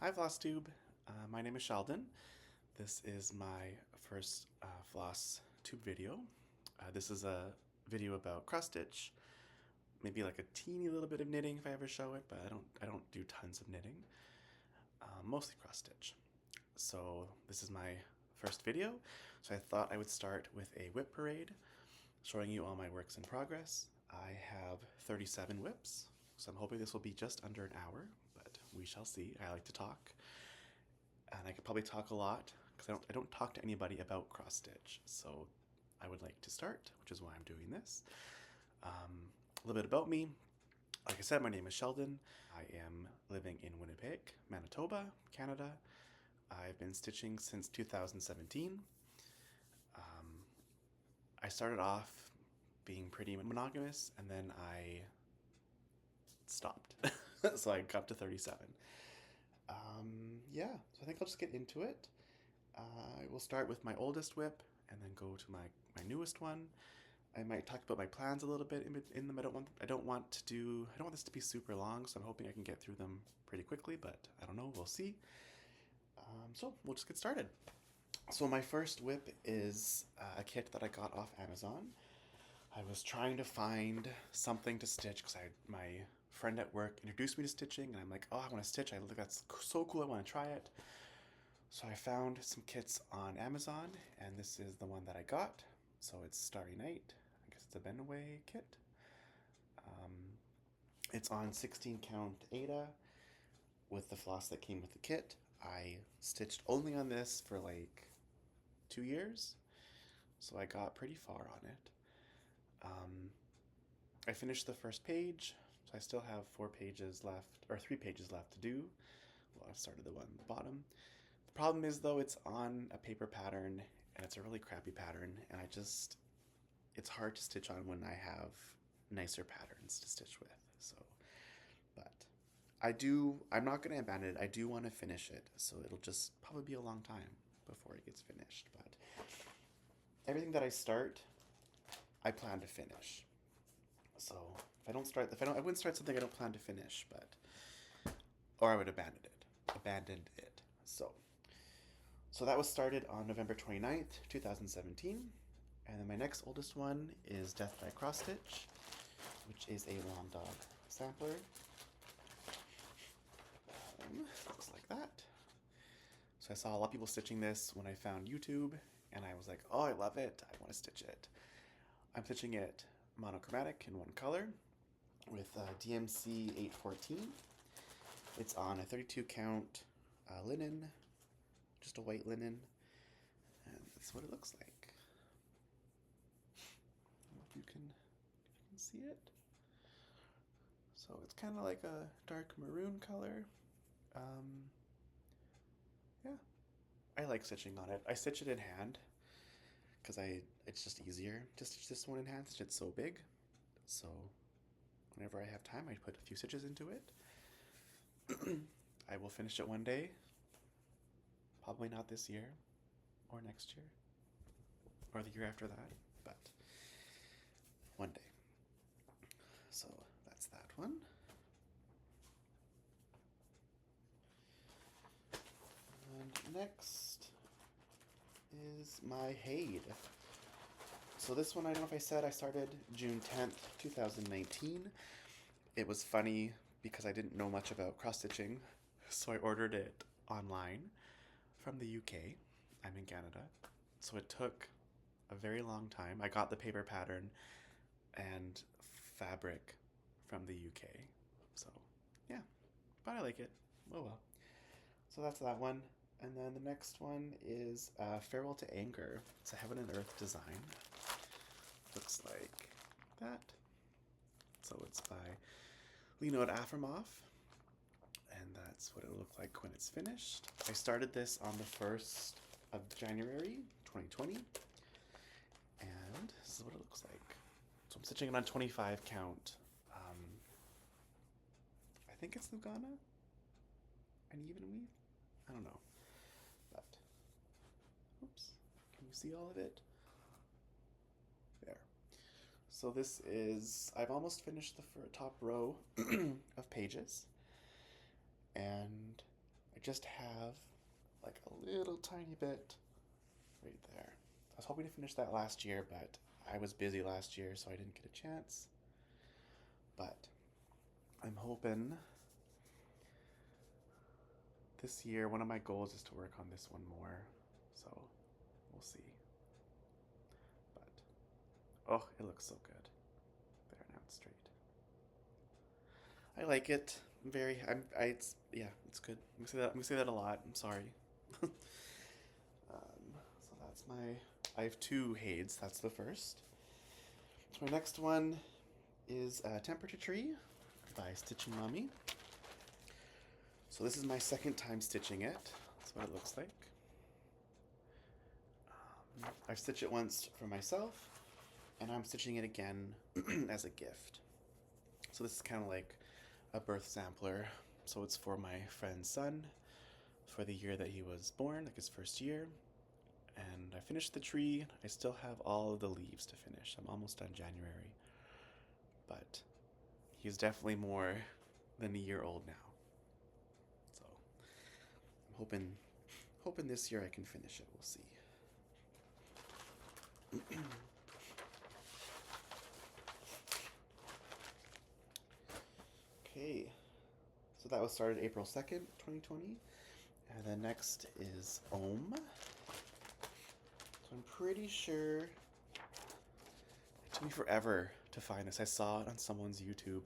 Hi FlossTube, my name is Sheldon. This is my first FlossTube video. This is a video about cross stitch, maybe like a teeny little bit of knitting if I ever show it, but I don't do tons of knitting. Mostly cross stitch. So this is my first video. So I thought I would start with a WIP Parade, showing you all my works in progress. I have 37 WIPs, so I'm hoping this will be just under an hour, but we shall see. I like to talk, and I could probably talk a lot because I don't talk to anybody about cross stitch. So I would like to start, which is why I'm doing this. A little bit about me. Like I said, my name is Sheldon. I am living in Winnipeg, Manitoba, Canada. I've been stitching since 2017. I started off being pretty monogamous, and then I stopped. So I got to 37. Yeah, so I think I'll just get into it. I will start with my oldest WIP and then go to my newest one. I might talk about my plans a little bit in them. I don't want this to be super long, so I'm hoping I can get through them pretty quickly, but I don't know, we'll see. So we'll just get started. So my first WIP is a kit that I got off Amazon. I was trying to find something to stitch because my friend at work introduced me to stitching, and I'm like, oh, I want to stitch. I look, that's so cool. I want to try it. So I found some kits on Amazon, and this is the one that I got. So it's Starry Night. I guess it's a Benaway kit. It's on 16 count Aida with the floss that came with the kit. I stitched only on this for like 2 years, so I got pretty far on it. I finished the first page, so I still have 4 pages left, or 3 pages left to do. Well, I've started the one at the bottom. The problem is, though, it's on a paper pattern, and it's a really crappy pattern, and it's hard to stitch on when I have nicer patterns to stitch with. So, but I'm not going to abandon it. I do want to finish it, so it'll just probably be a long time before it gets finished. But everything that I start, I plan to finish. So I wouldn't start something I don't plan to finish, or I would abandon it. So that was started on November 29th, 2017. And then my next oldest one is Death by Cross Stitch, which is a long dog sampler. Looks like that. So I saw a lot of people stitching this when I found YouTube, and I was like, oh, I love it. I want to stitch it. I'm stitching it monochromatic in one color with DMC 814. It's on a 32 count linen, just a white linen, and that's what it looks like. I hope you can see it. So it's kind of like a dark maroon color. Yeah, I like stitching on it. I stitch it in hand because it's just easier to stitch this one in hand since it's so big. So whenever I have time, I put a few stitches into it. I will finish it one day. Probably not this year or next year or the year after that, but one day. So that's that one. And next is my HAED. So this one, I don't know if I said, I started June 10th, 2019. It was funny because I didn't know much about cross-stitching, so I ordered it online from the UK. I'm in Canada. So it took a very long time. I got the paper pattern and fabric from the UK. So yeah, but I like it. Oh well. So that's that one. And then the next one is Farewell to Anger. It's a Heaven and Earth design. Looks like that. So it's by Leonid Afremov, and that's what it'll look like when it's finished. I started this on the 1st of January 2020, and this is what it looks like. So I'm stitching it on 25 count. I think it's Lugana, an even weave. I don't know, but oops, can you see all of it? There. So this is, I've almost finished the top row of pages, and I just have like a little tiny bit right there. I was hoping to finish that last year, but I was busy last year, so I didn't get a chance. But I'm hoping this year, one of my goals is to work on this one more, so we'll see. But, oh, it looks so good. There, now it's straight. I like it. It's good. I'm gonna say that a lot. I'm sorry. So that's I have two HAEDs. That's the first. So my next one is Temperature Tree by Stitching Mommy. So this is my second time stitching it. That's what it looks like. I've stitched it once for myself, and I'm stitching it again as a gift. So this is kind of like a birth sampler. So it's for my friend's son for the year that he was born, like his first year. And I finished the tree. I still have all of the leaves to finish. I'm almost done January. But he's definitely more than a year old now. So I'm hoping this year I can finish it. We'll see. Okay, so that was started April 2nd, 2020. And then next is Ohm. So I'm pretty sure it took me forever to find this. I saw it on someone's YouTube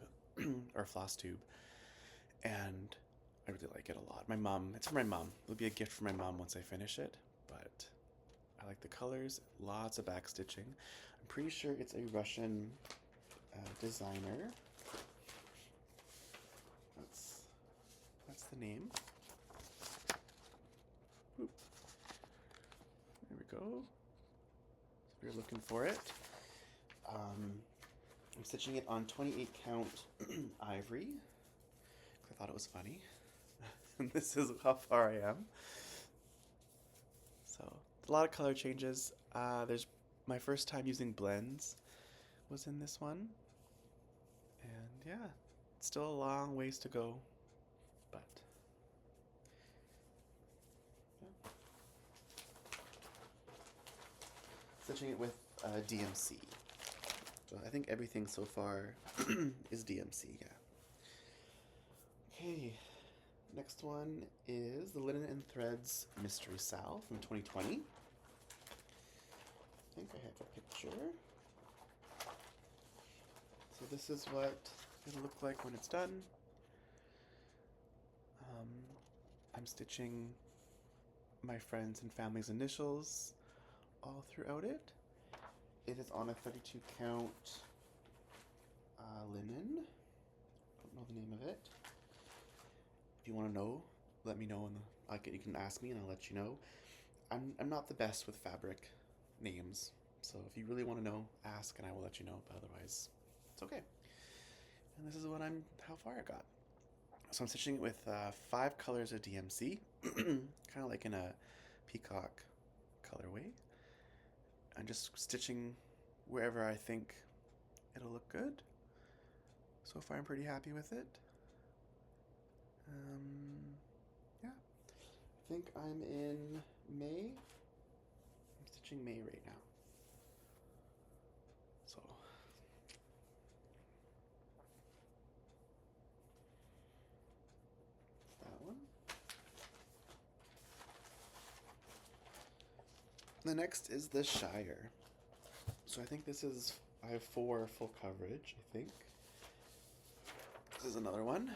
or FlossTube, and I really like it a lot. My mom, it's for my mom. It'll be a gift for my mom once I finish it, but I like the colors, lots of back stitching. I'm pretty sure it's a Russian designer. That's the name. Oop. There we go. So we're looking for it. I'm stitching it on 28 count ivory. I thought it was funny. And this is how far I am. So a lot of color changes. There's my first time using blends was in this one. And yeah, it's still a long ways to go. But yeah. Stitching it with DMC. So I think everything so far is DMC, yeah. Okay, next one is the Linen and Threads Mystery Salve from 2020. I think I have a picture. So this is what it'll look like when it's done. I'm stitching my friends' and family's initials all throughout it. It is on a 32 count linen. Don't know the name of it. If you want to know, let me know. You can ask me and I'll let you know. I'm not the best with fabric names, so if you really want to know, ask and I will let you know. But otherwise, it's okay. And this is how far I got. So I'm stitching it with 5 colors of DMC, kind of like in a peacock colorway. I'm just stitching wherever I think it'll look good. So far I'm pretty happy with it. Yeah, I think I'm in May. I'm stitching May right now. So that one. The next is the Shire. So I think I have 4 full coverage, I think. This is another one.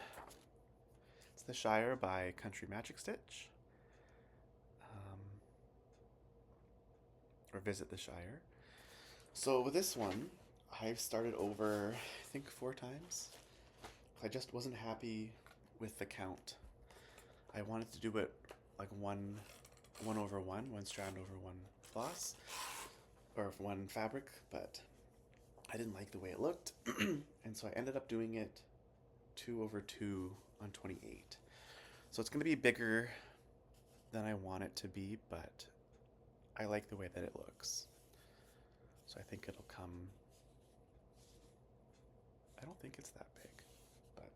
It's the Shire by Country Magic Stitch. Or Visit the Shire. So with this one, I've started over, I think 4 times. I just wasn't happy with the count. I wanted to do it like one strand over one floss, or one fabric, but I didn't like the way it looked, and so I ended up doing it 2 over 2 on 28. So it's going to be bigger than I want it to be, but I like the way that it looks. So I think it'll come. I don't think it's that big, but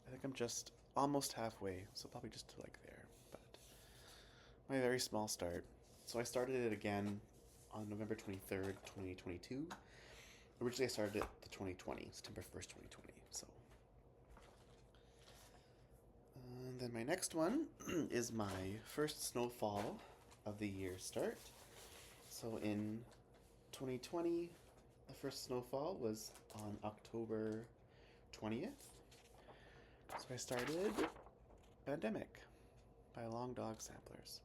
I think I'm just almost halfway, so probably just to like there, but my very small start. So I started it again on November 23rd, 2022. Originally I started it the 2020, September 1st, 2020, so. And then my next one is my first snowfall of the year start. So in 2020, the first snowfall was on October 20th. So I started Pandemic by Long Dog Samplers.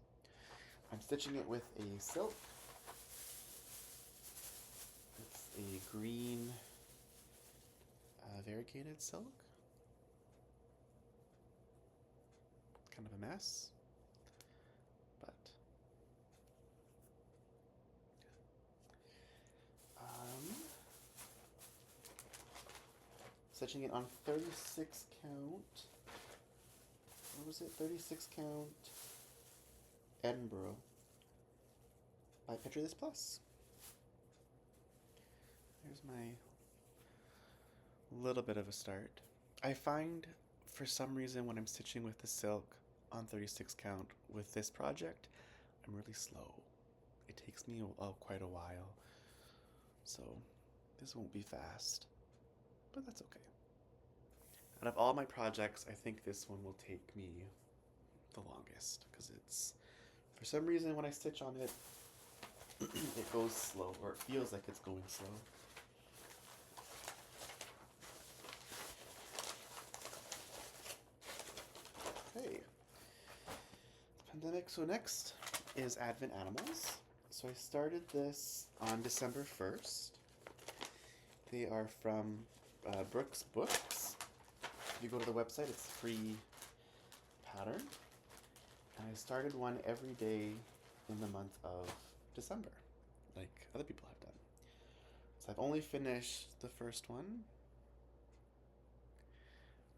I'm stitching it with a silk. It's a green variegated silk. Kind of a mess, but stitching it on 36 count. What was it? 36 count Edinburgh by Picture This Plus. There's my little bit of a start. I find for some reason when I'm stitching with the silk on 36 count with this project, I'm really slow. It takes me quite a while. So this won't be fast, but that's okay. Out of all my projects, I think this one will take me the longest because it's, for some reason when I stitch on it, it goes slow, or it feels like it's going slow. Okay. Pandemic. So next is Advent Animals. So I started this on December 1st. They are from Brooks Books. If you go to the website, it's free pattern. And I started one every day in the month of December, like other people have done. So I've only finished the first one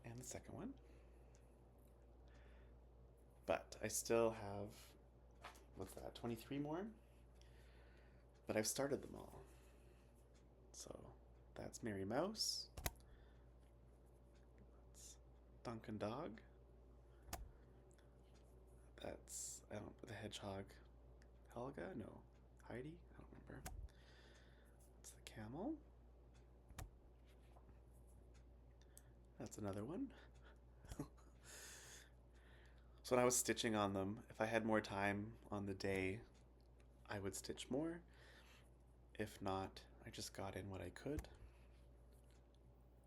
and the second one. But I still have, what's that, 23 more? But I've started them all. So that's Mary Mouse. That's Duncan Dog. That's, the Hedgehog. Helga? No. Heidi? I don't remember. That's the camel. That's another one. So when I was stitching on them, if I had more time on the day, I would stitch more. If not, I just got in what I could.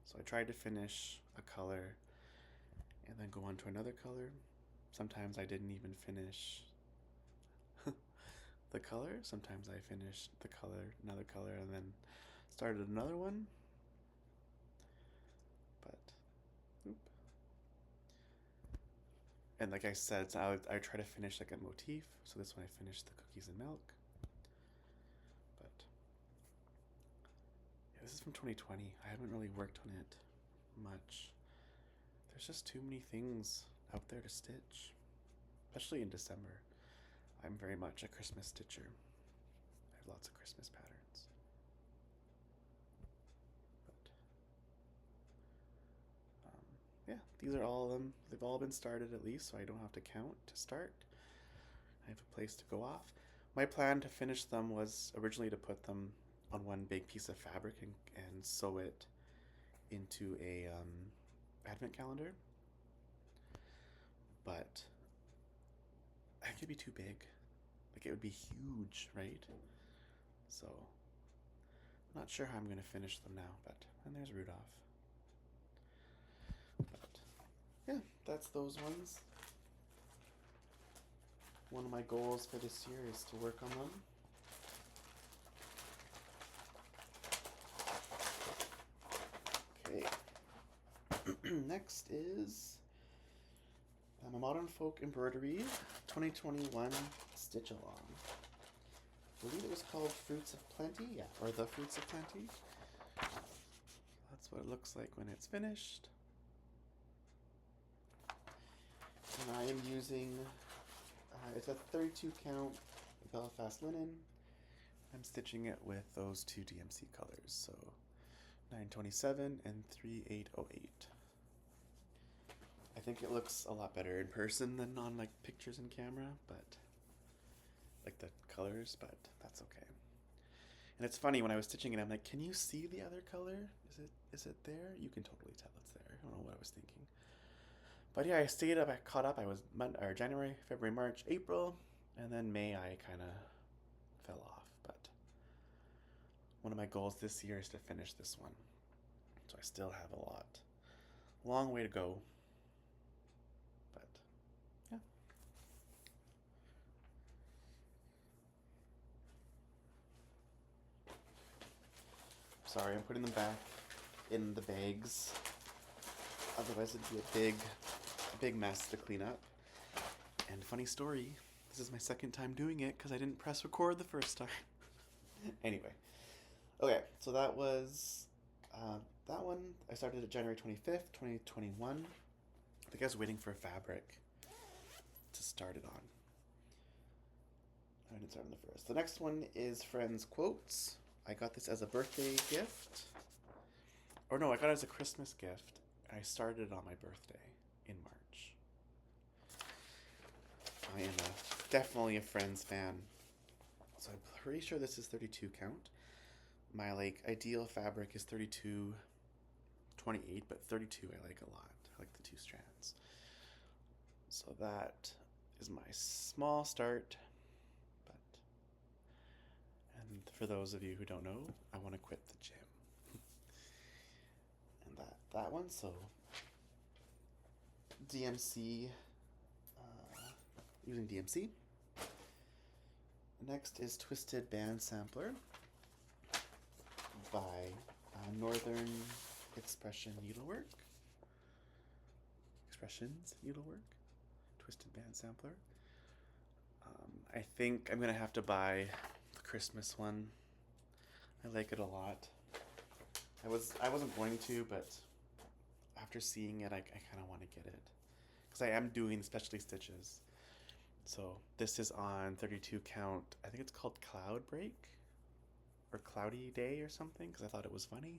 So I tried to finish a color and then go on to another color. Sometimes I didn't even finish the color. Sometimes I finished the color, another color, and then started another one. But, oop. And like I said, so I try to finish like a motif. So this one I finished the cookies and milk. But yeah, this is from 2020. I haven't really worked on it much. There's just too many things out there to stitch, especially in December. I'm very much a Christmas stitcher. I have lots of Christmas patterns. But yeah, these are all of them. They've all been started at least, so I don't have to count to start. I have a place to go off. My plan to finish them was originally to put them on one big piece of fabric and sew it into a advent calendar. But I think it'd be too big. Like, it would be huge, right? So, I'm not sure how I'm going to finish them now, but, and there's Rudolph. But, yeah, that's those ones. One of my goals for this year is to work on them. Okay. Next is a Modern Folk Embroidery 2021 Stitch Along. I believe it was called Fruits of Plenty, yeah, or The Fruits of Plenty. That's what it looks like when it's finished. And I am using, it's a 32 count Belfast linen. I'm stitching it with those two DMC colors, so 927 and 3808. I think it looks a lot better in person than on like pictures and camera, but like the colors, but that's okay. And it's funny when I was stitching it, I'm like, can you see the other color? Is it there? You can totally tell it's there. I don't know what I was thinking. But yeah, I stayed up, I caught up. I was January, February, March, April, and then May I kind of fell off. But one of my goals this year is to finish this one. So I still have a long way to go. But yeah. Sorry, I'm putting them back in the bags. Otherwise it'd be a big mess to clean up. And funny story, this is my second time doing it because I didn't press record the first time. Anyway, okay, so that was that one. I started at January 25th, 2021. I think I was waiting for a fabric to start it on. I didn't start on the first. The next one is Friends Quotes. I got this as a birthday gift. Or no, I got it as a Christmas gift. I started it on my birthday in March. I am definitely a Friends fan. So I'm pretty sure this is 32 count. My like ideal fabric is 32, 28, but 32 I like a lot. I like the 2 strands. So that is my small start. But, and for those of you who don't know, I want to quit the gym. And that one, so DMC, using DMC. Next is Twisted Band Sampler by Northern Expressions Needlework. Twisted Band Sampler. I think I'm gonna have to buy the Christmas one. I like it a lot. I wasn't going to, but after seeing it, I kind of want to get it because I am doing specialty stitches. So this is on 32 count. I think it's called Cloud Break or Cloudy Day or something because I thought it was funny.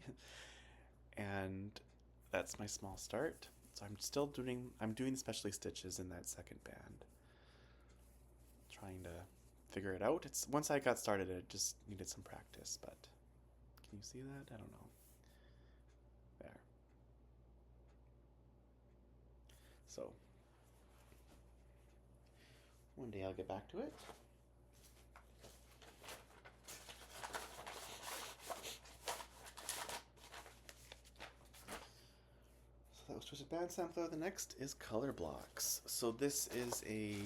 And that's my small start. So I'm doing specialty stitches in that second band. Trying to figure it out. Once I got started, it just needed some practice, but can you see that? I don't know. There. So one day I'll get back to it. So that was Twisted Band Sampler. The next is Color Blocks. So this is a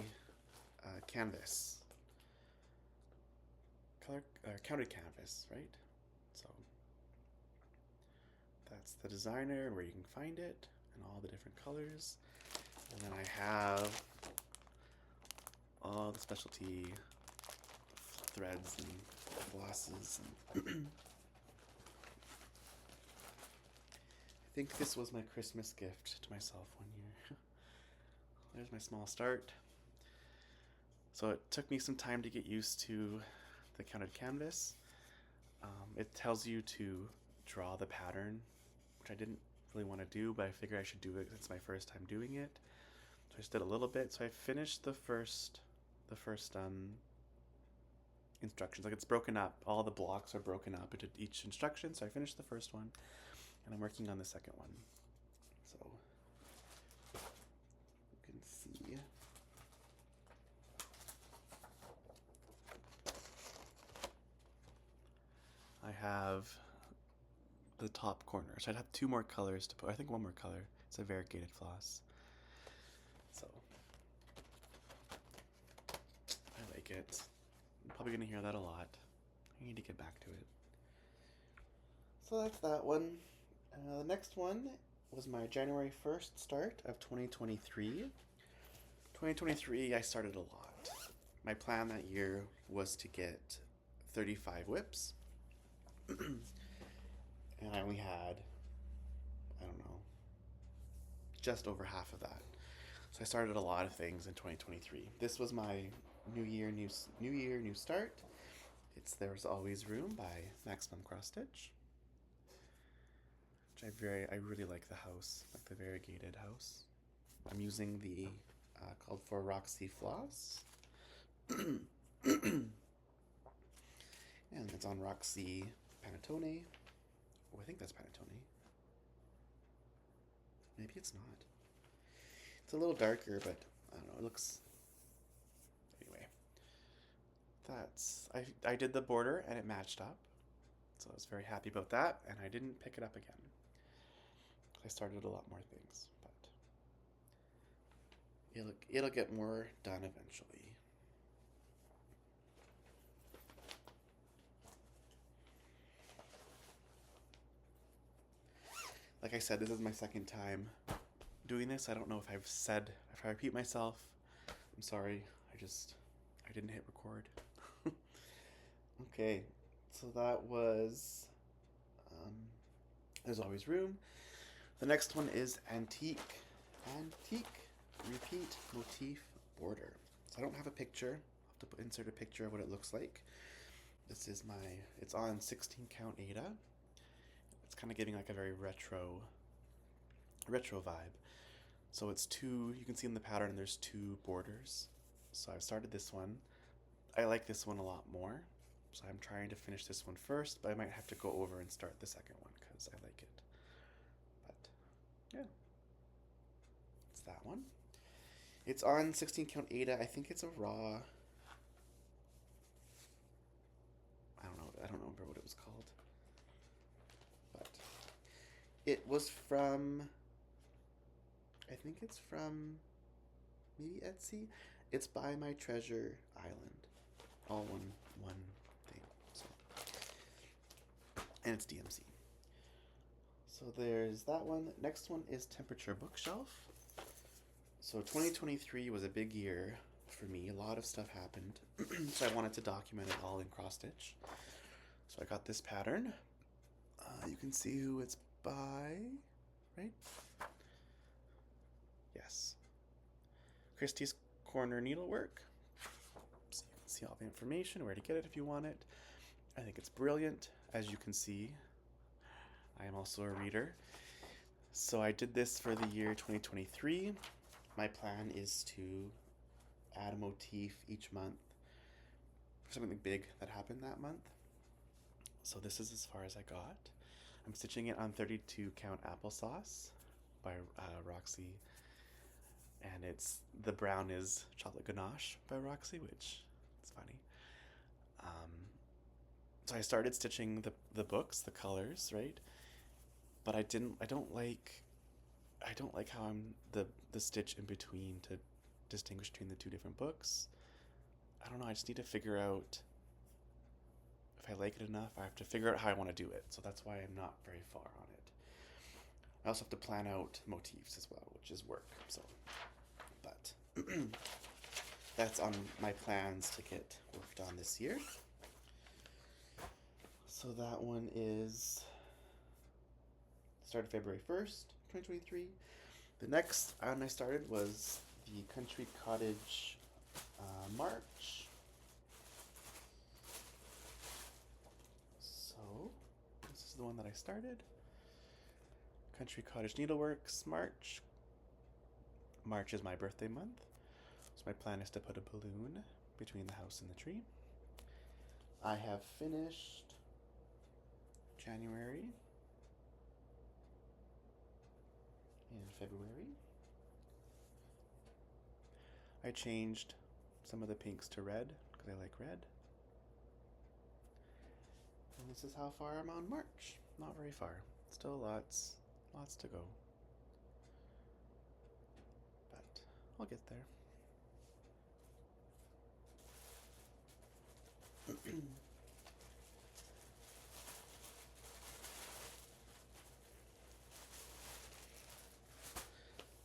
canvas. Counted canvas, right? So that's the designer and where you can find it and all the different colors. And then I have all the specialty threads and glosses. And I think this was my Christmas gift to myself one year. There's my small start. So it took me some time to get used to the counted canvas. It tells you to draw the pattern, which I didn't really want to do, but I figured I should do it. It's my first time doing it. So I just did a little bit. So I finished the first instructions. Like it's broken up. All the blocks are broken up into each instruction. So I finished the first one, and I'm working on the second one. So you can see. I have the top corner. So I'd have 2 more colors to put. I think 1 more color. It's a variegated floss. So I like it. I'm probably going to hear that a lot. I need to get back to it. So that's that one. The next one was my January 1st start of 2023. 2023, I started a lot. My plan that year was to get 35 WIPs. And I only had, I don't know, just over half of that. So I started a lot of things in 2023. This was my new start. It's There's Always Room by Maximum Cross Stitch. Which I really like the house, like the variegated house. I'm using the called for Roxy Floss. And it's on Roxy Panettone. Oh, I think that's Panettone. Maybe it's not. It's a little darker, but I don't know, it looks... Anyway. I did the border and it matched up. So I was very happy about that, and I didn't pick it up again. I started a lot more things, but it'll get more done eventually. Like I said, this is my second time doing this. I don't know if I repeat myself, I'm sorry. I didn't hit record. Okay, so that was There's Always Room. The next one is Antique, Repeat Motif Border. So I don't have a picture. I'll have to insert a picture of what it looks like. It's on 16 count Ada. It's kind of giving like a very retro vibe. So it's two, you can see in the pattern there's two borders. So I've started this one. I like this one a lot more. So I'm trying to finish this one first, but I might have to go over and start the second one because I like it. But yeah, it's that one. It's on 16 count Ada. I think it's a raw. I don't remember what it was called. But it was from, I think it's from maybe Etsy. It's by My Treasure Island. All one thing. So, and it's DMC. So there's that one. Next one is Temperature Bookshelf. So 2023 was a big year for me. A lot of stuff happened. So I wanted to document it all in cross stitch. So I got this pattern. You can see who it's by, right? Yes. Christie's Corner Needlework. So you can see all the information, where to get it if you want it. I think it's brilliant. As you can see, I am also a reader. So I did this for the year 2023. My plan is to add a motif each month for something big that happened that month. So this is as far as I got. I'm stitching it on 32 count Applesauce by Roxy, and the brown is Chocolate Ganache by Roxy, which is funny. So I started stitching the books, the colors, right? But I don't like how I'm the stitch in between to distinguish between the two different books. I don't know, I just need to figure out if I like it enough. I have to figure out how I want to do it. So that's why I'm not very far on it. I also have to plan out motifs as well, which is work. So, but that's on my plans to get worked on this year. So that one is started February 1st, 2023. The next one I started was the Country Cottage March. So this is the one that I started. Country Cottage Needleworks March. March is my birthday month. So my plan is to put a balloon between the house and the tree. I have finished January and February. I changed some of the pinks to red because I like red. And this is how far I'm on March. Not very far. Still lots to go. But I'll get there.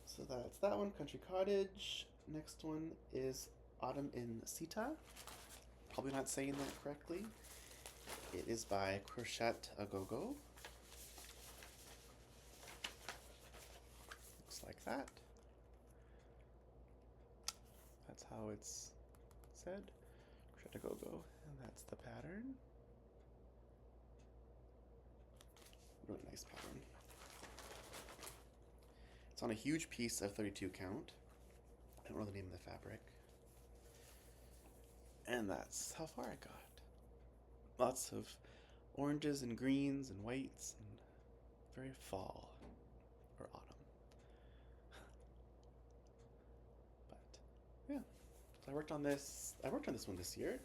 So that's that one, Country Cottage. Next one is Autumn in Sita. Probably not saying that correctly. It is by Crochet A Go-Go. Looks like that. That's how it's said. Crochet A Go-Go. And that's the pattern. Really nice pattern. It's on a huge piece of 32 count. I don't know the name of the fabric. And that's how far I got. Lots of oranges and greens and whites and very fall or autumn. But yeah, so I worked on this one this year.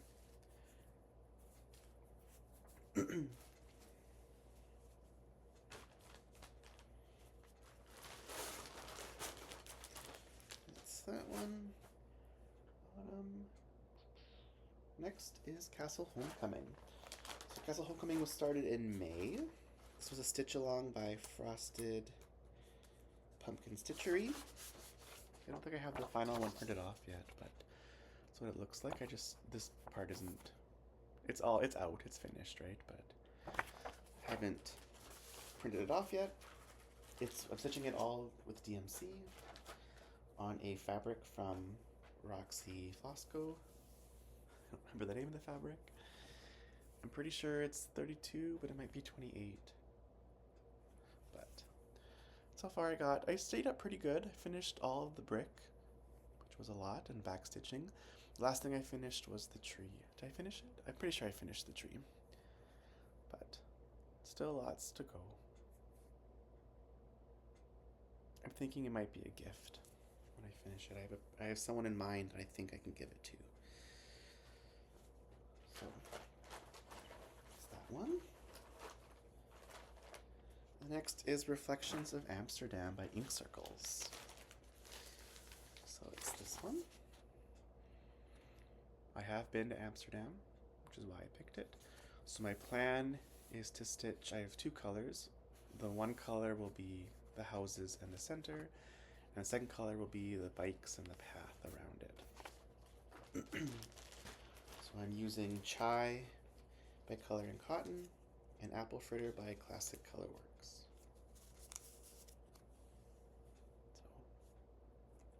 That's that one. Next is Castle Homecoming. So Castle Homecoming was started in May. This was a stitch along by Frosted Pumpkin Stitchery. I don't think I have the final one printed off yet, but that's what it looks like. This part isn't, it's out, it's finished, right? But I haven't printed it off yet. I'm stitching it all with DMC on a fabric from Roxy Fosco. I don't remember the name of the fabric. I'm pretty sure it's 32, but it might be 28. But so far I stayed up pretty good. I finished all of the brick, which was a lot, and back stitching. The last thing I finished was the tree. Did I finish it? I'm pretty sure I finished the tree. But still lots to go. I'm thinking it might be a gift when I finish it. I have someone in mind that I think I can give it to. So that's that one. The next is Reflections of Amsterdam by Ink Circles. So it's this one. I have been to Amsterdam, which is why I picked it. So my plan is to stitch, I have two colors. The one color will be the houses and the center, and the second color will be the bikes and the path around it. So I'm using Chai by Color and Cotton and Apple Fritter by Classic Colorworks. So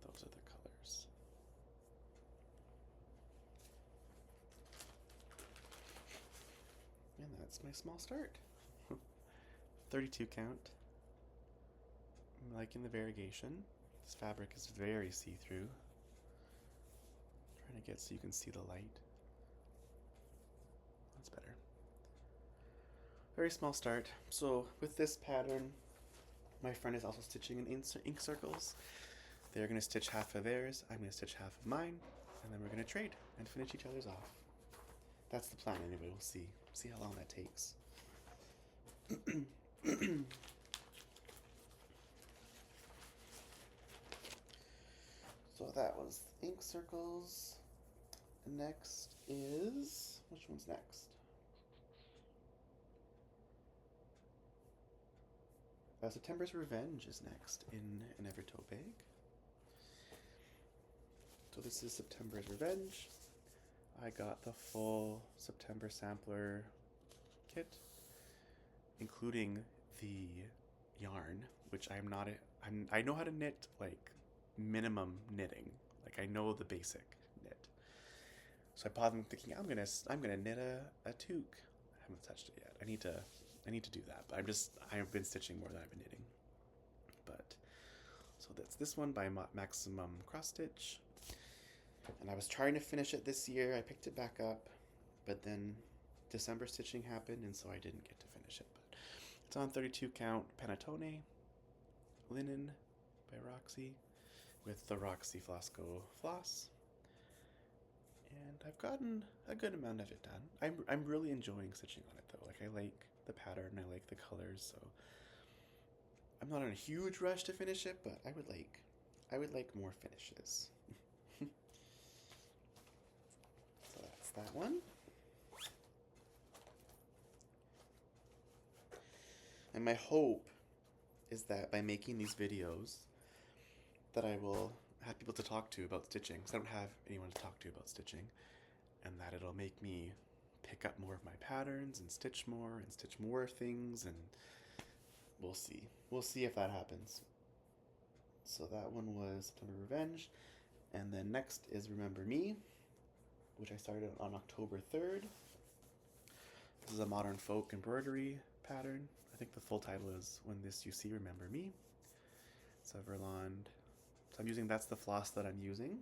those are the colors. And that's my small start. 32 count. I'm liking the variegation. This fabric is very see-through. Trying to get so you can see the light. That's better. Very small start. So with this pattern, my friend is also stitching in Ink Circles. They're going to stitch half of theirs, I'm going to stitch half of mine, and then we're going to trade and finish each other's off. That's the plan anyway, we'll see. See how long that takes. So that was Ink Circles. Next is, which one's next? September's Revenge is next in an Evertoe bag. So this is September's Revenge. I got the full September sampler kit, including the yarn, which I know how to knit like minimum knitting. Like I know the basic knit. So I bought them thinking I'm gonna knit a toque. I haven't touched it yet. I need to do that. But I've been stitching more than I've been knitting. But so that's this one by Maximum Cross Stitch. And I was trying to finish it this year. I picked it back up, but then December stitching happened, and so I didn't get to finish it. But it's on 32 count Panettone linen by Roxy with the Roxy Fosco floss. And I've gotten a good amount of it done. I'm really enjoying stitching on it though. Like I like the pattern, I like the colors, so I'm not in a huge rush to finish it, but I would like more finishes. So that's that one. And my hope is that by making these videos that I will have people to talk to about stitching, because I don't have anyone to talk to about stitching, and that it'll make me pick up more of my patterns and stitch more things, and we'll see. We'll see if that happens. So that one was September Revenge, and then next is Remember Me, which I started on October 3rd. This is a modern folk embroidery pattern. I think the full title is When This You See, Remember Me. It's a Verlond. So I'm using, that's the floss that I'm using.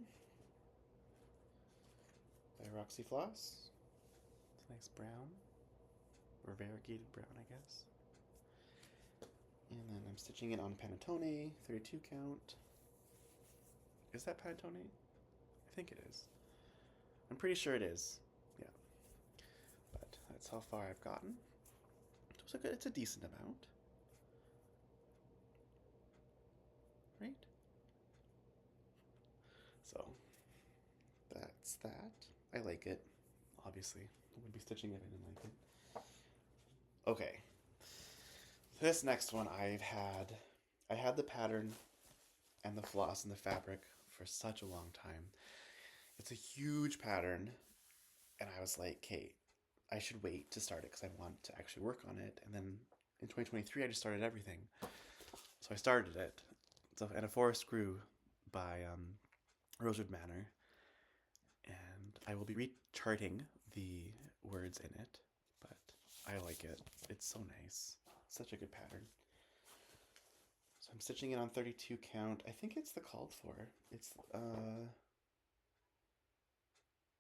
By Roxy Floss. It's a nice brown. Or variegated brown, I guess. And then I'm stitching it on Panettone, 32 count. Is that Panettone? I think it is. I'm pretty sure it is. Yeah. But that's how far I've gotten. It's a decent amount. Right? So that's that. I like it. Obviously. I wouldn't be stitching it if I didn't like it. Okay. This next one I had the pattern and the floss and the fabric for such a long time. It's a huge pattern, and I was like, Kate, I should wait to start it because I want to actually work on it. And then in 2023, I just started everything. So I started it. And A Forest Grew by Rosewood Manor. And I will be recharting the words in it, but I like it. It's so nice. Such a good pattern. So I'm stitching it on 32 count. I think it's the called for. It's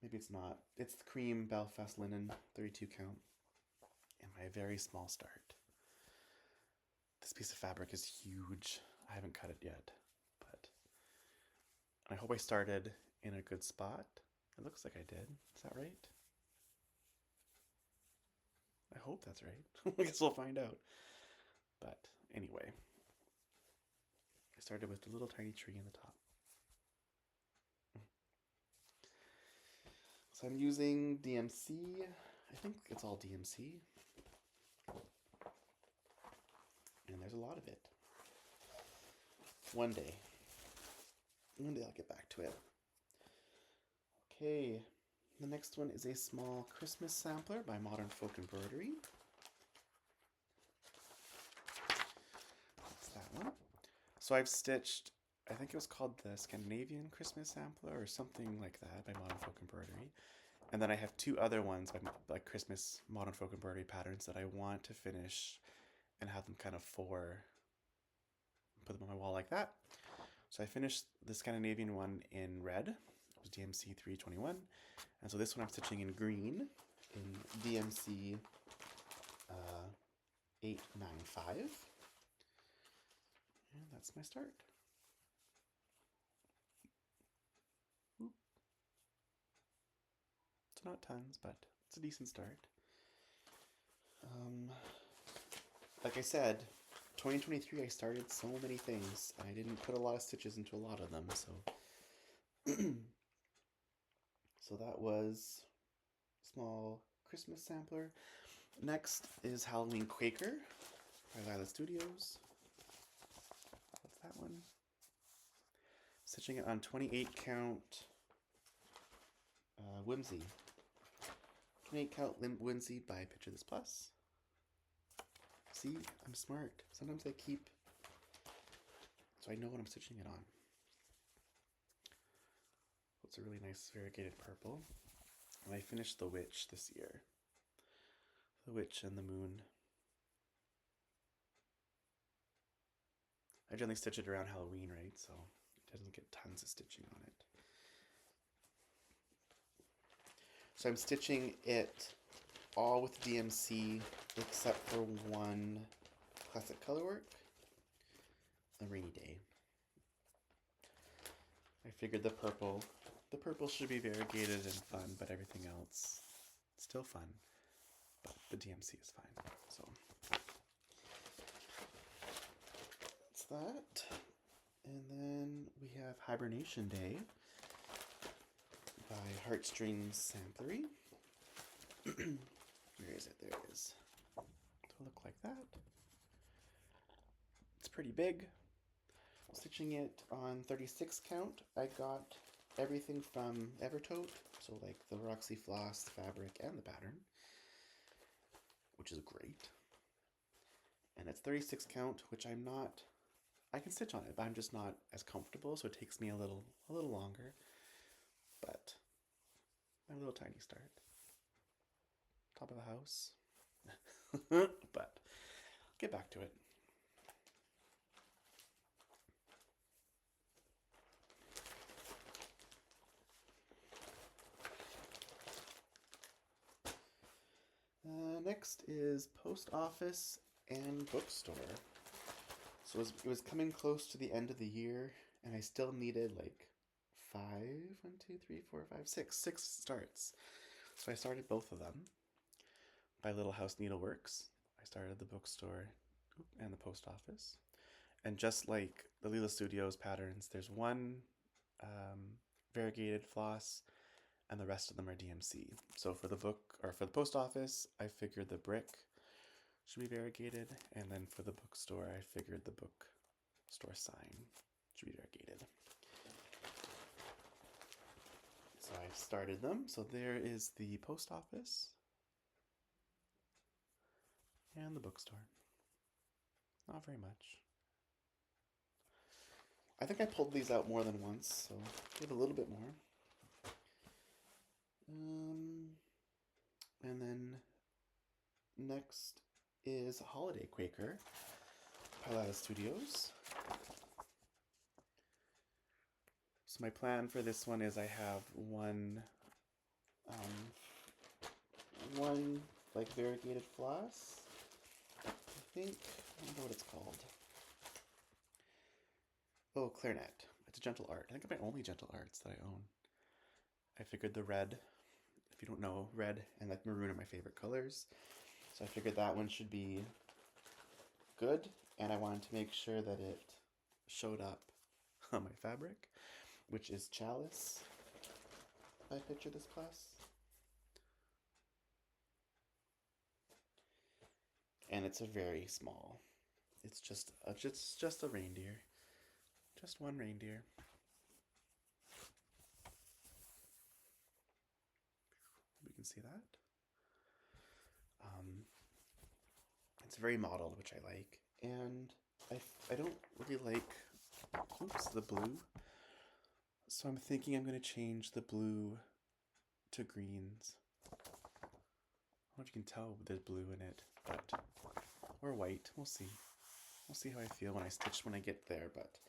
maybe it's not. It's the cream Belfast linen 32 count. And my very small start. This piece of fabric is huge. I haven't cut it yet, but I hope I started in a good spot. It looks like I did. Is that right? I hope that's right. I guess we'll find out. But anyway, I started with the little tiny tree in the top. So I'm using DMC. I think it's all DMC. And there's a lot of it. One day I'll get back to it. Okay, the next one is a small Christmas sampler by Modern Folk Embroidery. That's that one. So I've stitched, I think it was called the Scandinavian Christmas Sampler or something like that by Modern Folk Embroidery. And then I have two other ones by like Christmas Modern Folk Embroidery patterns that I want to finish and have them kind of put them on my wall like that. So I finished the Scandinavian one in red. It was DMC 321. And so this one I'm stitching in green in DMC 895. And that's my start. It's not tons, but it's a decent start. Like I said, 2023 I started so many things, and I didn't put a lot of stitches into a lot of them, so so that was small Christmas sampler. Next is Halloween Quaker by Lila Studios. What's that one? Stitching it on 28 count Whimsy. 28 count Whimsy by Picture This Plus. See, I'm smart. Sometimes I keep, so I know what I'm stitching it on. It's a really nice variegated purple. And I finished The Witch this year. The Witch and the Moon. I generally stitch it around Halloween, right? So it doesn't get tons of stitching on it. So I'm stitching it all with DMC except for one classic colorwork, A Rainy Day. I figured the purple should be variegated and fun, but everything else still fun. But the DMC is fine. So that's that. And then we have Hibernation Day by Heartstrings Samplery. Where is it? There it is. It'll look like that. It's pretty big. Stitching it on 36 count. I got everything from Evertote, so like the Roxy Floss, fabric, and the pattern, which is great. And it's 36 count, which I can stitch on it, but I'm just not as comfortable, so it takes me a little longer. But my little tiny start. Top of the house. But get back to it. next is post office and bookstore. So it was coming close to the end of the year, and I still needed like six starts. So I started both of them by Little House Needleworks. I started the bookstore and the post office. And just like the Lila Studios patterns, there's one variegated floss, and the rest of them are DMC. So for the post office, I figured the brick should be variegated, and then for the bookstore, I figured the bookstore sign should be variegated. So I started them. So there is the post office and the bookstore. Not very much. I think I pulled these out more than once, so give a little bit more. And then next is Holiday Quaker, Palada Studios. So my plan for this one is I have one like variegated floss. I don't know what it's called. Oh, clarinet. It's a gentle art. I think it's my only gentle arts that I own. I figured the red, if you don't know, red and like maroon are my favorite colors. So I figured that one should be good, and I wanted to make sure that it showed up on my fabric, which is Chalice by Picture This Class. And it's a very small. It's just a reindeer. Just one reindeer. We can see that. It's very modeled, which I like. And I don't really like, the blue. So I'm thinking I'm going to change the blue to greens. I don't know if you can tell there's blue in it, but, or white, we'll see. We'll see how I feel when I get there, but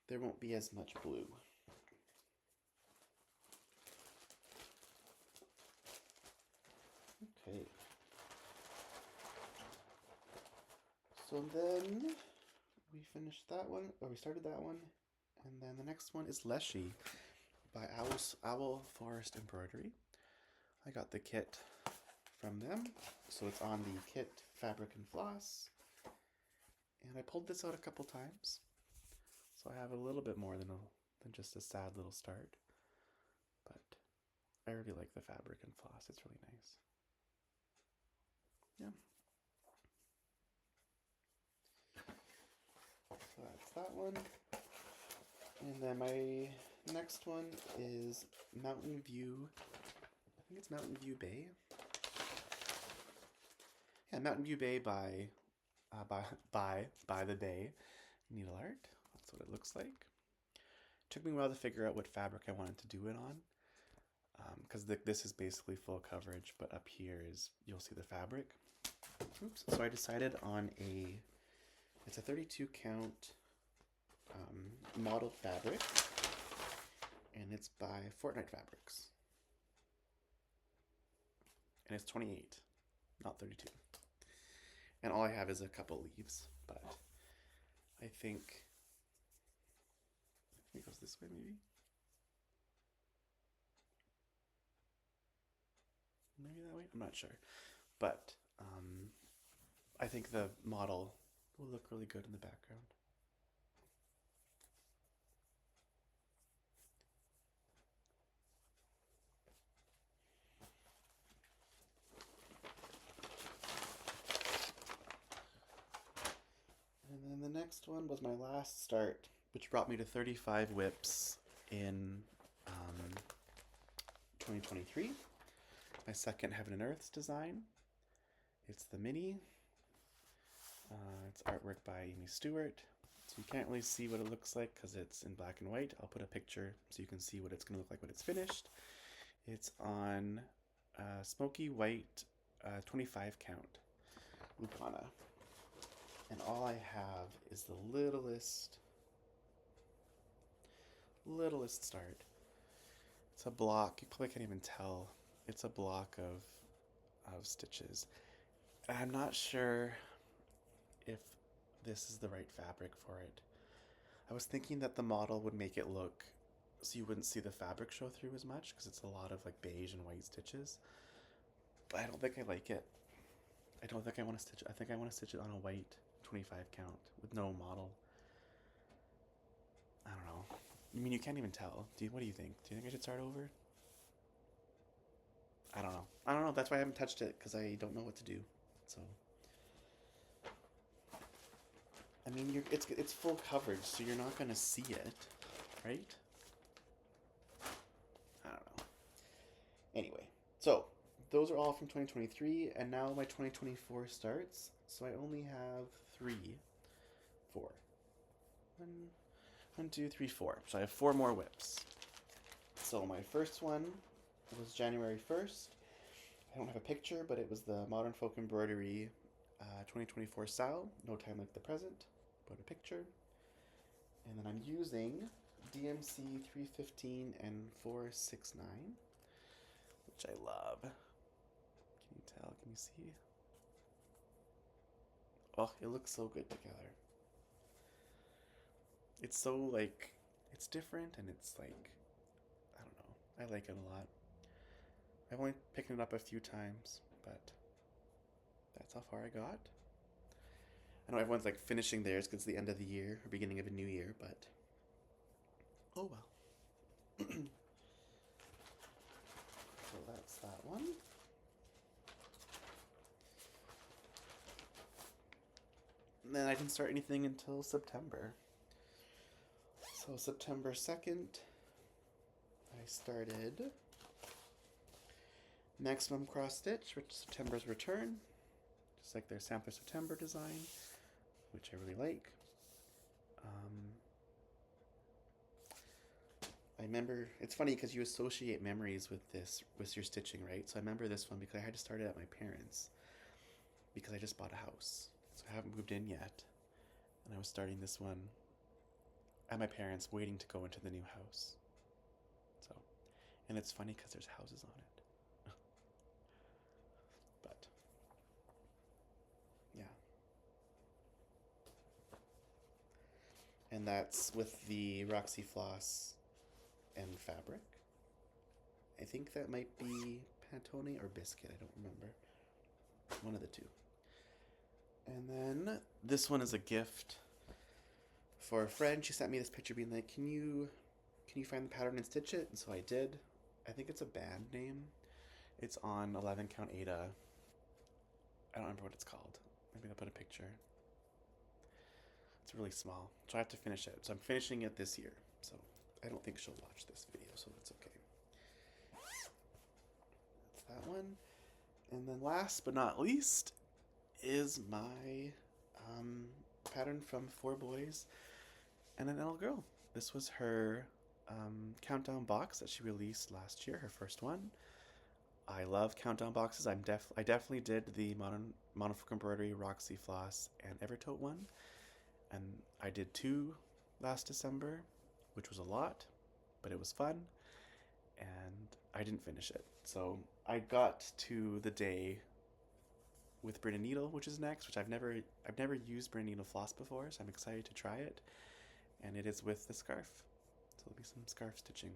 there won't be as much blue. Okay. So then we finished that one, or we started that one, and then the next one is Leshy by Owl Forest Embroidery. I got the kit from them, so it's on the kit fabric and floss, and I pulled this out a couple times, so I have a little bit more than just a sad little start, but I really like the fabric and floss. It's really nice. Yeah. So that's that one. And then my next one is Mountain View. I think it's Mountain View Bay. Yeah, Mountain View Bay by the Bay Needle Art. That's what it looks like. It took me a while to figure out what fabric I wanted to do it on, because this is basically full coverage, but up here you'll see the fabric. Oops. So I decided on it's a 32 count modeled fabric, and it's by Fortnite Fabrics, and it's 28, not 32. And all I have is a couple leaves, but I think it goes this way, maybe. Maybe that way? I'm not sure. But I think the model will look really good in the background. And then the next one was my last start, which brought me to 35 WIPs in 2023. My second Heaven and Earth's design. It's the mini. It's artwork by Amy Stewart. So you can't really see what it looks like because it's in black and white. I'll put a picture so you can see what it's going to look like when it's finished. It's on smoky white 25 count Lupana. And all I have is the littlest start. It's a block. You probably can't even tell. It's a block of stitches. I'm not sure if this is the right fabric for it. I was thinking that the model would make it look so you wouldn't see the fabric show through as much because it's a lot of like beige and white stitches. But I don't think I like it. I don't think I want to stitch it. I think I want to stitch it on a white 25 count with no model. I don't know. I mean, you can't even tell. What do you think? Do you think I should start over? I don't know. I don't know. That's why I haven't touched it because I don't know what to do. So, I mean, it's full coverage, so you're not gonna see it, right? I don't know. Anyway, so those are all from 2023, and now my 2024 starts. So I only have 4. One, two, three, 4. So I have 4 more WIPs. So my first one was January 1st. I don't have a picture, but it was the Modern Folk Embroidery 2024 style. No time like the present. Put a picture. And then I'm using DMC 315 and 469, which I love. Can you tell? Can you see? Oh, it looks so good together. It's so like, it's different and it's like, I don't know. I like it a lot. I've only picked it up a few times, but that's how far I got. I know everyone's like finishing theirs because it's the end of the year or beginning of a new year, but oh well. So that's that one. And then I didn't start anything until September. So September 2nd, I started Maximum Cross Stitch, which is September's return, just like their Sampler September design, which I really like. I remember, it's funny because you associate memories with this, with your stitching, right? So I remember this one because I had to start it at my parents because I just bought a house. So I haven't moved in yet. And I was starting this one at my parents waiting to go into the new house. So, and it's funny because there's houses on it. But, yeah. And that's with the Roxy Floss and fabric. I think that might be Pantone or Biscuit, I don't remember. One of the two. And then this one is a gift for a friend. She sent me this picture being like, can you find the pattern and stitch it? And so I did. I think it's a band name. It's on 11 count Ada. I don't remember what it's called. Maybe I'll put a picture. It's really small, so I have to finish it. So I'm finishing it this year. So I don't think she'll watch this video, so it's okay. That's that one. And then last but not least is my pattern from 4 Boys and an Little Girl. This was her countdown box that she released last year, her first one. I love countdown boxes. I definitely did the Modern Folk Embroidery, Roxy Floss, and Evertote one. And I did 2 last December, which was a lot, but it was fun. And I didn't finish it. So I got to the day with Brina Needle, which is next, which I've never used Brina Needle floss before, so I'm excited to try it. And it is with the scarf. So there'll be some scarf stitching.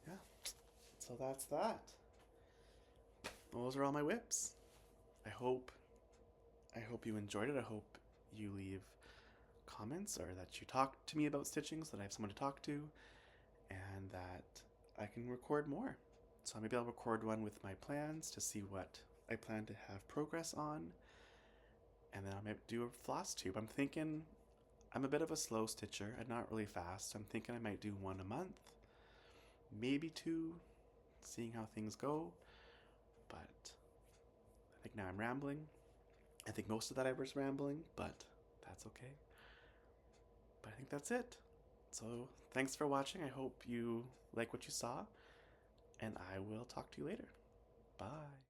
Yeah. So that's that. Those are all my WIPs. I hope you enjoyed it. I hope you leave comments or that you talk to me about stitching so that I have someone to talk to and that I can record more. So maybe I'll record one with my plans to see what I plan to have progress on, and then I'll maybe do a FlossTube. I'm thinking I'm a bit of a slow stitcher. I'm not really fast. I'm thinking I might do 1 a month, maybe 2, seeing how things go. But I think now I'm rambling. I think most of that I was rambling, but that's okay. But I think that's it. So thanks for watching. I hope you like what you saw, and I will talk to you later. Bye.